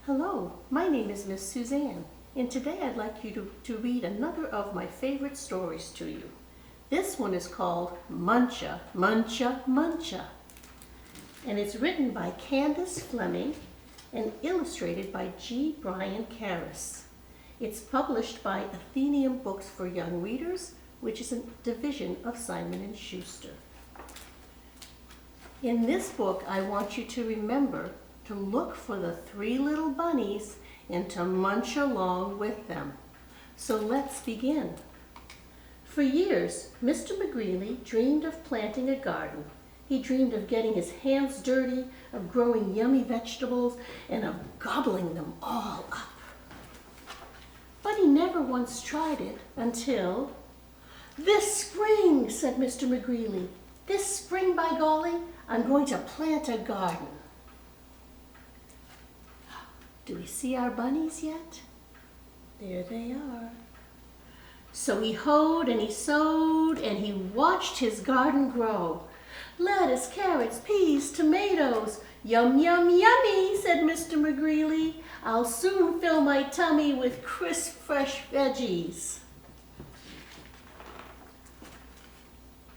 Hello, my name is Miss Suzanne, and today I'd like you to read another of my favorite stories to you. This one is called Muncha Muncha Muncha, and it's written by Candace Fleming and illustrated by G. Brian Karras. It's published by Atheneum Books for Young Readers, which is a division of Simon & Schuster. In this book, I want you to remember to look for the three little bunnies and to munch along with them. So let's begin. For years, Mr. McGreely dreamed of planting a garden. He dreamed of getting his hands dirty, of growing yummy vegetables, and of gobbling them all up. But he never once tried it until... "This spring," said Mr. McGreely, "this spring, by golly, I'm going to plant a garden." Do we see our bunnies yet? There they are. So he hoed and he sowed and he watched his garden grow. Lettuce, carrots, peas, tomatoes. Yum, yum, yummy, said Mr. McGreely. I'll soon fill my tummy with crisp, fresh veggies.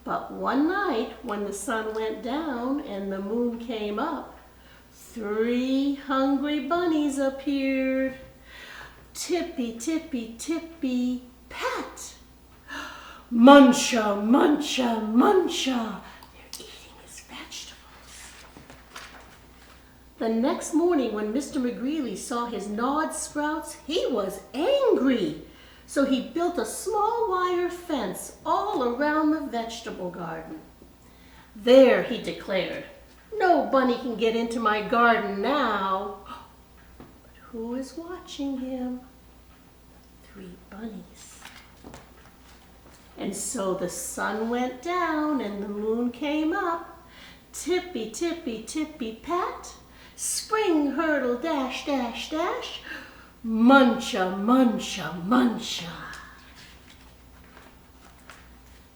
But one night, when the sun went down and the moon came up, 3 hungry bunnies appeared. Tippy, tippy, tippy, pat. Muncha, muncha, muncha. They're eating his vegetables. The next morning, when Mr. McGreely saw his gnawed sprouts, he was angry. So he built a small wire fence all around the vegetable garden. "There," he declared, "no bunny can get into my garden now." But who is watching him? 3 bunnies. And so the sun went down and the moon came up. Tippy, tippy, tippy, pat. Spring hurdle, dash, dash, dash. Muncha, muncha, muncha.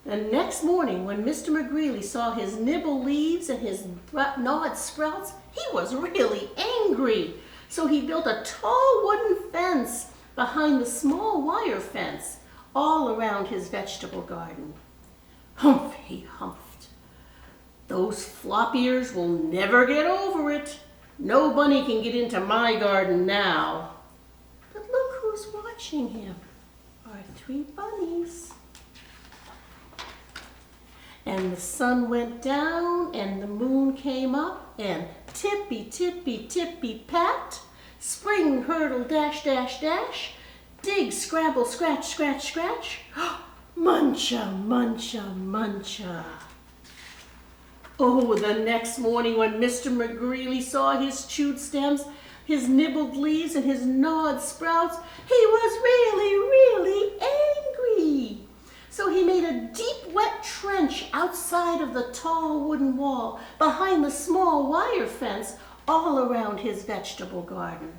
The next morning, when Mr. McGreely saw his nibble leaves and his gnawed sprouts, he was really angry. So he built a tall wooden fence behind the small wire fence all around his vegetable garden. Humph, he humphed. "Those flop ears will never get over it. No bunny can get into my garden now." But look who's watching him. Our 3 bunnies. And the sun went down and the moon came up and tippy, tippy, tippy, pat. Spring hurdle, dash, dash, dash. Dig, scrabble, scratch, scratch, scratch. Muncha, muncha, muncha. Oh, the next morning when Mr. McGreely saw his chewed stems, his nibbled leaves, and his gnawed sprouts, he was really, really angry. So he made a deep, wet trench outside of the tall wooden wall, behind the small wire fence, all around his vegetable garden.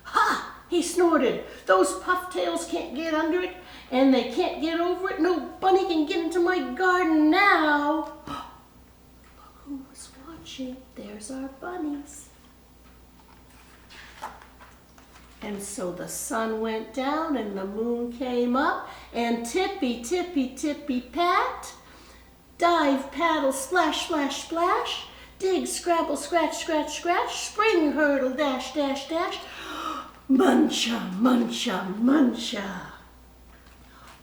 "Ha!" he snorted. "Those pufftails can't get under it, and they can't get over it. No bunny can get into my garden now." Look who was watching. There's our bunnies. And so the sun went down and the moon came up, and tippy, tippy, tippy, pat. Dive, paddle, splash, splash, splash. Dig, scrabble, scratch, scratch, scratch. Spring hurdle, dash, dash, dash. Muncha, muncha, muncha.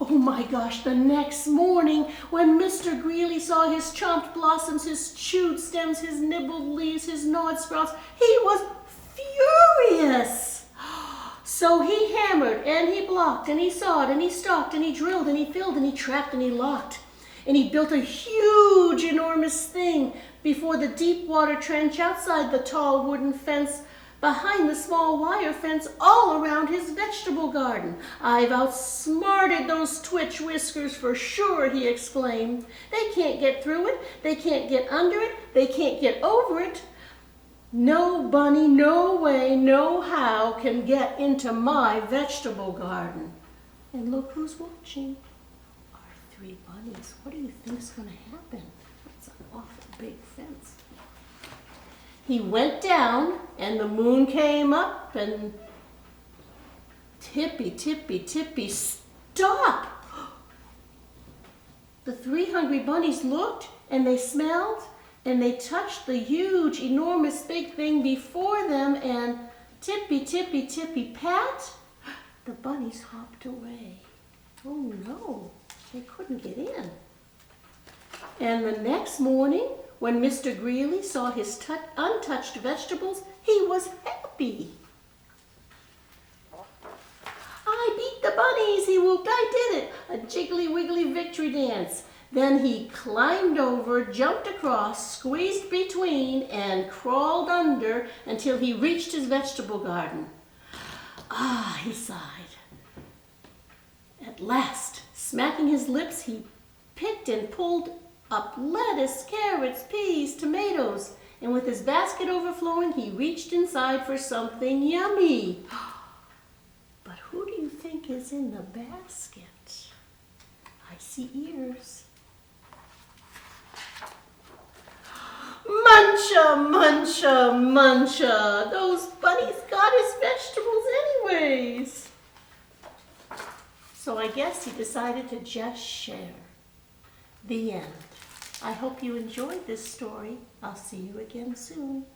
Oh my gosh, the next morning when Mr. Greeley saw his chomped blossoms, his chewed stems, his nibbled leaves, his gnawed sprouts, he was furious. So he hammered and he blocked and he sawed and he stalked and he drilled and he filled and he trapped and he locked. And he built a huge, enormous thing before the deep water trench outside the tall wooden fence, behind the small wire fence, all around his vegetable garden. "I've outsmarted those twitch whiskers for sure," he exclaimed. "They can't get through it. They can't get under it. They can't get over it. No bunny, no way, no how can get into my vegetable garden." And look who's watching. Our 3 bunnies. What do you think's going to happen? It's an awful big fence. He went down and the moon came up and Tippy, Tippy, Tippy, stop! The 3 hungry bunnies looked and they smelled and they touched the huge, enormous, big thing before them and Tippy, Tippy, Tippy, pat, the bunnies hopped away. Oh no, they couldn't get in. And the next morning, when Mr. Greeley saw his untouched vegetables, he was happy. I beat the bunnies, he whooped. I did it. A jiggly wiggly victory dance. Then he climbed over, jumped across, squeezed between, and crawled under until he reached his vegetable garden. Ah, he sighed. At last, smacking his lips, he picked and pulled up lettuce, carrots, peas, tomatoes, and with his basket overflowing, he reached inside for something yummy. But who do you think is in the basket? I see ears. Muncha, muncha, muncha. Those bunnies got his vegetables anyways. So I guess he decided to just share. The end. I hope you enjoyed this story. I'll see you again soon.